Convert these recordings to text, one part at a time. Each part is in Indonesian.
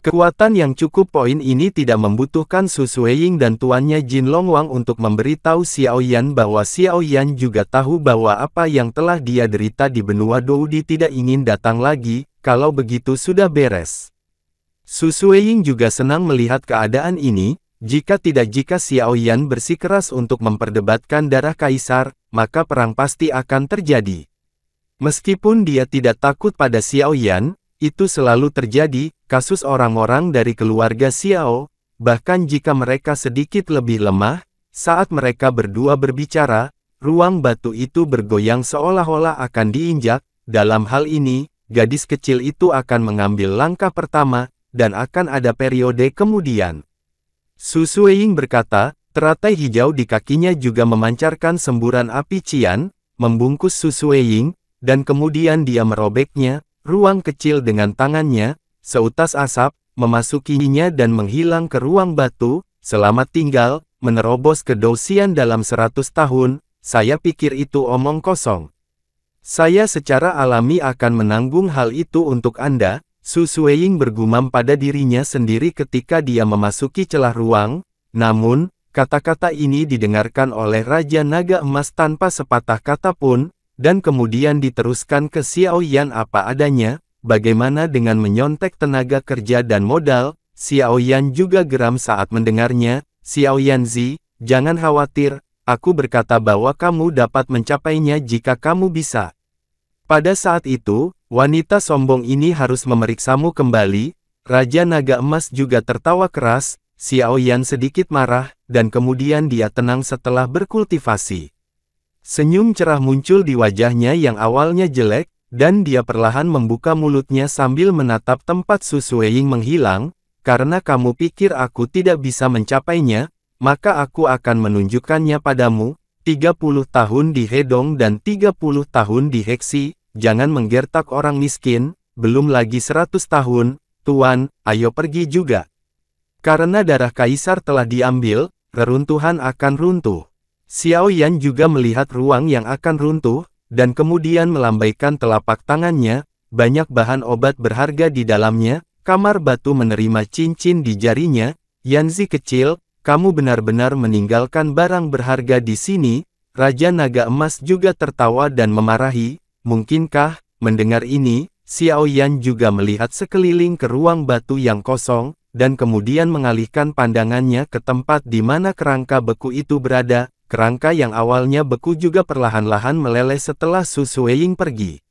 Kekuatan yang cukup poin ini tidak membutuhkan Su Sueying dan tuannya Jin Longwang untuk memberitahu Xiao Yan bahwa Xiao Yan juga tahu bahwa apa yang telah dia derita di benua Doudi tidak ingin datang lagi, kalau begitu sudah beres. Su Sueying juga senang melihat keadaan ini, jika Xiao Yan bersikeras untuk memperdebatkan darah kaisar, maka perang pasti akan terjadi. Meskipun dia tidak takut pada Xiao Yan, itu selalu terjadi, kasus orang-orang dari keluarga Xiao, bahkan jika mereka sedikit lebih lemah, saat mereka berdua berbicara, ruang batu itu bergoyang seolah-olah akan diinjak. Dalam hal ini, gadis kecil itu akan mengambil langkah pertama, dan akan ada periode kemudian. Su Sueying berkata, teratai hijau di kakinya juga memancarkan semburan api cian, membungkus Su Sueying, dan kemudian dia merobeknya. Ruang kecil dengan tangannya, seutas asap, memasukinya dan menghilang ke ruang batu. Selamat tinggal, menerobos ke Douxian dalam 100 tahun, saya pikir itu omong kosong. Saya secara alami akan menanggung hal itu untuk Anda, Su Sueying bergumam pada dirinya sendiri ketika dia memasuki celah ruang, namun, kata-kata ini didengarkan oleh Raja Naga Emas tanpa sepatah kata pun, dan kemudian diteruskan ke Xiao Yan apa adanya. Bagaimana dengan menyontek tenaga kerja dan modal? Xiao Yan juga geram saat mendengarnya. Xiao Yanzi, jangan khawatir, aku berkata bahwa kamu dapat mencapainya jika kamu bisa. Pada saat itu, wanita sombong ini harus memeriksamu kembali. Raja Naga Emas juga tertawa keras. Xiao Yan sedikit marah, dan kemudian dia tenang setelah berkultivasi. Senyum cerah muncul di wajahnya yang awalnya jelek, dan dia perlahan membuka mulutnya sambil menatap tempat Su Sueying menghilang. Karena kamu pikir aku tidak bisa mencapainya, maka aku akan menunjukkannya padamu. 30 tahun di Hedong dan 30 tahun di Heksi, jangan menggertak orang miskin, belum lagi 100 tahun, Tuan, ayo pergi juga. Karena darah kaisar telah diambil, reruntuhan akan runtuh. Xiao Yan juga melihat ruang yang akan runtuh, dan kemudian melambaikan telapak tangannya, banyak bahan obat berharga di dalamnya, kamar batu menerima cincin di jarinya. Yanzi kecil, kamu benar-benar meninggalkan barang berharga di sini. Raja Naga Emas juga tertawa dan memarahi. Mungkinkah, mendengar ini, Xiao Yan juga melihat sekeliling ke ruang batu yang kosong, dan kemudian mengalihkan pandangannya ke tempat di mana kerangka beku itu berada. Kerangka yang awalnya beku juga perlahan-lahan meleleh setelah Su Sueying pergi.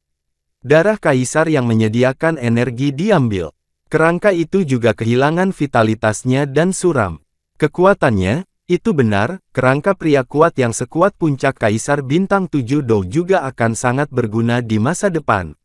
Darah kaisar yang menyediakan energi diambil. Kerangka itu juga kehilangan vitalitasnya dan suram. Kekuatannya, itu benar, kerangka pria kuat yang sekuat puncak kaisar bintang 7 Dou juga akan sangat berguna di masa depan.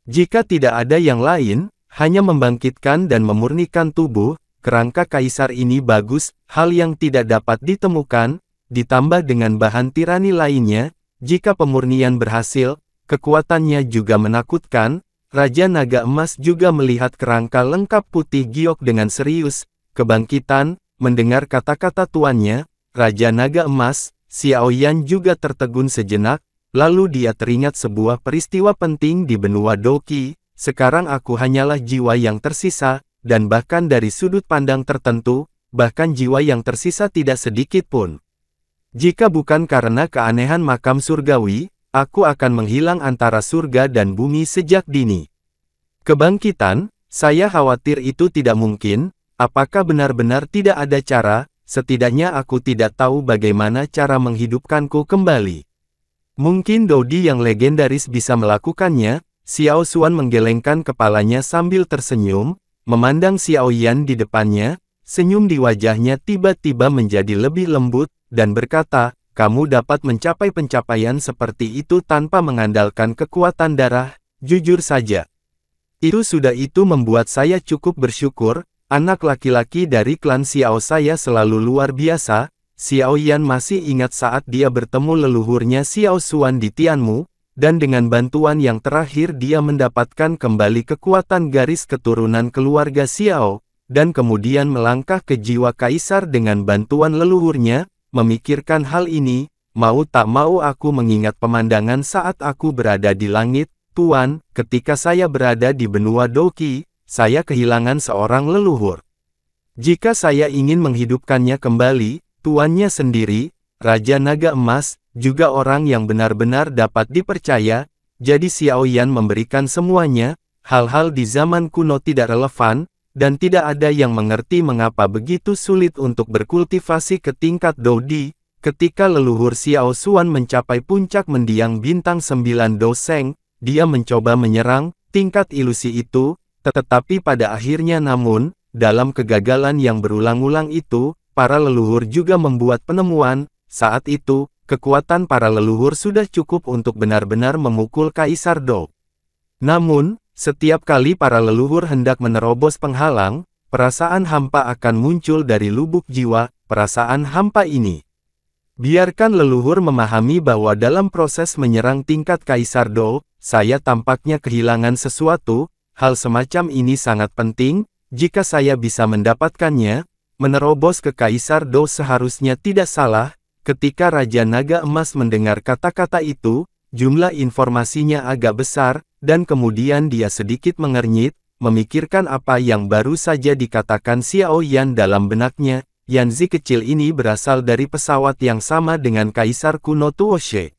Jika tidak ada yang lain, hanya membangkitkan dan memurnikan tubuh, kerangka kaisar ini bagus, hal yang tidak dapat ditemukan. Ditambah dengan bahan tirani lainnya, jika pemurnian berhasil, kekuatannya juga menakutkan. Raja Naga Emas juga melihat kerangka lengkap putih giok dengan serius. Kebangkitan, mendengar kata-kata tuannya, Raja Naga Emas, Xiao Yan juga tertegun sejenak, lalu dia teringat sebuah peristiwa penting di benua Douqi. Sekarang aku hanyalah jiwa yang tersisa, dan bahkan dari sudut pandang tertentu, bahkan jiwa yang tersisa tidak sedikit pun. Jika bukan karena keanehan makam surgawi, aku akan menghilang antara surga dan bumi sejak dini. Kebangkitan, saya khawatir itu tidak mungkin. Apakah benar-benar tidak ada cara? Setidaknya aku tidak tahu bagaimana cara menghidupkanku kembali. Mungkin Doudi yang legendaris bisa melakukannya. Xiao Xuan menggelengkan kepalanya sambil tersenyum, memandang Xiao Yan di depannya. Senyum di wajahnya tiba-tiba menjadi lebih lembut, dan berkata, kamu dapat mencapai pencapaian seperti itu tanpa mengandalkan kekuatan darah. Jujur saja, itu membuat saya cukup bersyukur. Anak laki-laki dari klan Xiao saya selalu luar biasa. Xiao Yan masih ingat saat dia bertemu leluhurnya Xiao Xuan di Tianmu, dan dengan bantuan yang terakhir dia mendapatkan kembali kekuatan garis keturunan keluarga Xiao, dan kemudian melangkah ke jiwa kaisar dengan bantuan leluhurnya. Memikirkan hal ini, mau tak mau aku mengingat pemandangan saat aku berada di langit. Tuan, ketika saya berada di benua Douqi, saya kehilangan seorang leluhur. Jika saya ingin menghidupkannya kembali, tuannya sendiri, Raja Naga Emas, juga orang yang benar-benar dapat dipercaya, jadi Xiao Yan memberikan semuanya. Hal-hal di zaman kuno tidak relevan, dan tidak ada yang mengerti mengapa begitu sulit untuk berkultivasi ke tingkat Dodi. Ketika leluhur Xiao Xuan mencapai puncak mendiang bintang 9 Doseng, dia mencoba menyerang tingkat ilusi itu, tetapi pada akhirnya namun, dalam kegagalan yang berulang-ulang itu, para leluhur juga membuat penemuan. Saat itu, kekuatan para leluhur sudah cukup untuk benar-benar memukul Kaisar Dou. Namun, setiap kali para leluhur hendak menerobos penghalang, perasaan hampa akan muncul dari lubuk jiwa. Perasaan hampa ini biarkan leluhur memahami bahwa dalam proses menyerang tingkat Kaisar Dou, saya tampaknya kehilangan sesuatu. Hal semacam ini sangat penting. Jika saya bisa mendapatkannya, menerobos ke Kaisar Dou seharusnya tidak salah. Ketika Raja Naga Emas mendengar kata-kata itu, jumlah informasinya agak besar, dan kemudian dia sedikit mengernyit, memikirkan apa yang baru saja dikatakan Xiao Yan dalam benaknya. Yanzi kecil ini berasal dari pesawat yang sama dengan Kaisar kuno Tuoshe.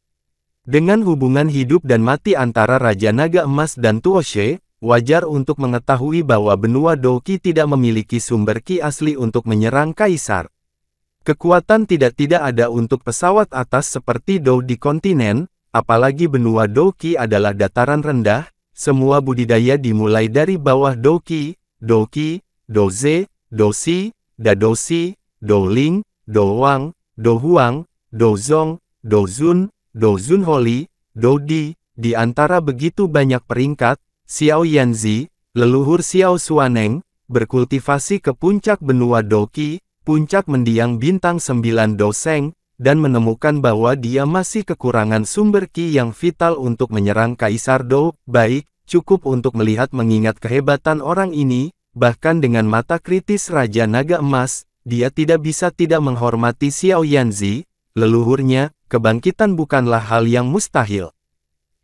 Dengan hubungan hidup dan mati antara Raja Naga Emas dan Tuoshe, wajar untuk mengetahui bahwa benua Douqi tidak memiliki sumber ki asli untuk menyerang Kaisar. Kekuatan tidak ada untuk pesawat atas seperti Dou di kontinen, apalagi benua Douqi adalah dataran rendah. Semua budidaya dimulai dari bawah Douqi, Douqi, Douze, Douxi, Dadoxi, Douling, Douwang, Douhuang, Douzong, Douzun, Douzun Holi, Doudi. Di antara begitu banyak peringkat, Xiao Yanzi, leluhur Xiao Xuaneng, berkultivasi ke puncak benua Douqi, puncak mendiang bintang 9 Doseng, dan menemukan bahwa dia masih kekurangan sumber ki yang vital untuk menyerang Kaisar Dou. Baik, cukup untuk melihat mengingat kehebatan orang ini, bahkan dengan mata kritis Raja Naga Emas, dia tidak bisa tidak menghormati Xiao Yanzi, leluhurnya. Kebangkitan bukanlah hal yang mustahil.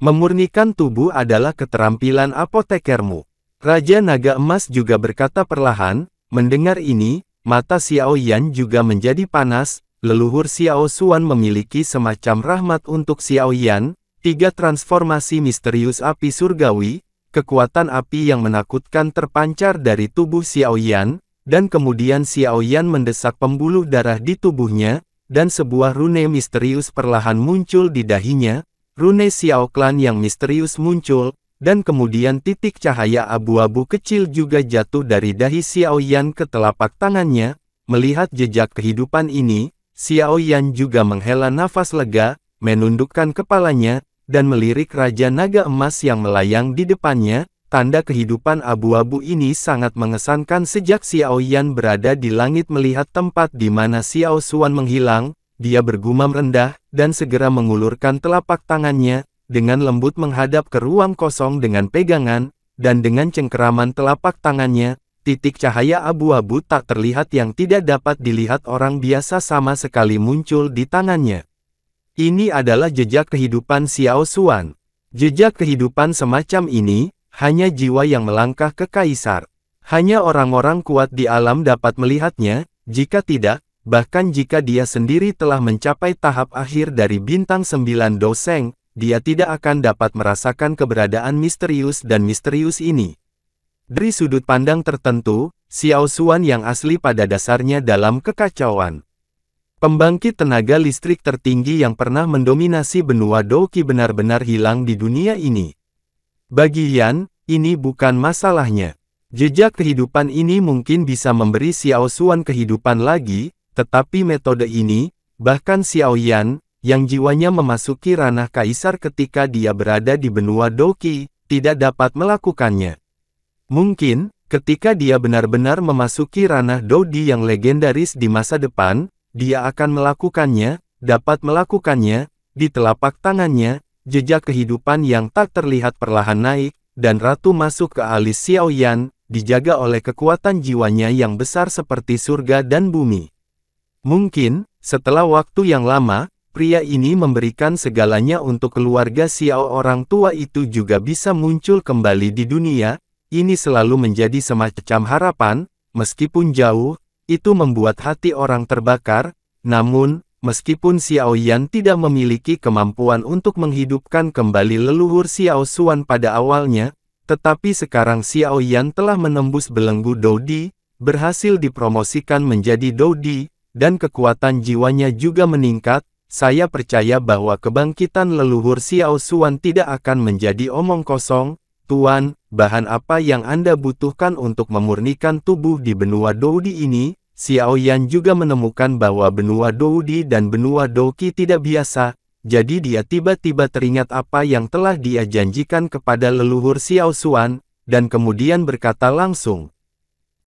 Memurnikan tubuh adalah keterampilan apotekermu. Raja Naga Emas juga berkata perlahan. Mendengar ini, mata Xiao Yan juga menjadi panas. Leluhur Xiao Xuan memiliki semacam rahmat untuk Xiao Yan. 3 transformasi misterius api surgawi, kekuatan api yang menakutkan terpancar dari tubuh Xiao Yan, dan kemudian Xiao Yan mendesak pembuluh darah di tubuhnya, dan sebuah rune misterius perlahan muncul di dahinya. Rune Xiao Clan yang misterius muncul, dan kemudian titik cahaya abu-abu kecil juga jatuh dari dahi Xiao Yan ke telapak tangannya. Melihat jejak kehidupan ini, Xiao Yan juga menghela nafas lega, menundukkan kepalanya, dan melirik Raja Naga Emas yang melayang di depannya. Tanda kehidupan abu-abu ini sangat mengesankan. Sejak Xiao Yan berada di langit melihat tempat di mana Xiao Xuan menghilang, dia bergumam rendah, dan segera mengulurkan telapak tangannya, dengan lembut menghadap ke ruang kosong dengan pegangan, dan dengan cengkeraman telapak tangannya, titik cahaya abu-abu tak terlihat yang tidak dapat dilihat orang biasa sama sekali muncul di tangannya. Ini adalah jejak kehidupan Xiao Xuan. Jejak kehidupan semacam ini, hanya jiwa yang melangkah ke Kaisar. Hanya orang-orang kuat di alam dapat melihatnya, jika tidak, bahkan jika dia sendiri telah mencapai tahap akhir dari bintang 9 Doseng, dia tidak akan dapat merasakan keberadaan misterius dan misterius ini. Dari sudut pandang tertentu, Xiao Xuan yang asli pada dasarnya dalam kekacauan. Pembangkit tenaga listrik tertinggi yang pernah mendominasi benua Douqi benar-benar hilang di dunia ini. Bagi Yan, ini bukan masalahnya. Jejak kehidupan ini mungkin bisa memberi Xiao Xuan kehidupan lagi, tetapi metode ini, bahkan Xiao Yan, yang jiwanya memasuki ranah Kaisar ketika dia berada di benua Douqi, tidak dapat melakukannya. Mungkin, ketika dia benar-benar memasuki ranah Dodi yang legendaris di masa depan, dia akan melakukannya, dapat melakukannya, di telapak tangannya. Jejak kehidupan yang tak terlihat perlahan naik, dan ratu masuk ke alis Xiao Yan, dijaga oleh kekuatan jiwanya yang besar seperti surga dan bumi. Mungkin, setelah waktu yang lama, pria ini memberikan segalanya untuk keluarga Xiao. Orang tua itu juga bisa muncul kembali di dunia, ini selalu menjadi semacam harapan, meskipun jauh, itu membuat hati orang terbakar, namun, meskipun Xiao Yan tidak memiliki kemampuan untuk menghidupkan kembali leluhur Xiao Xuan pada awalnya, tetapi sekarang Xiao Yan telah menembus belenggu Doudi, berhasil dipromosikan menjadi Doudi, dan kekuatan jiwanya juga meningkat. Saya percaya bahwa kebangkitan leluhur Xiao Xuan tidak akan menjadi omong kosong. Tuan, bahan apa yang Anda butuhkan untuk memurnikan tubuh di benua Doudi ini? Xiao Yan juga menemukan bahwa benua Doudi dan benua Douqi tidak biasa, jadi dia tiba-tiba teringat apa yang telah dia janjikan kepada leluhur Xiao Xuan, dan kemudian berkata langsung,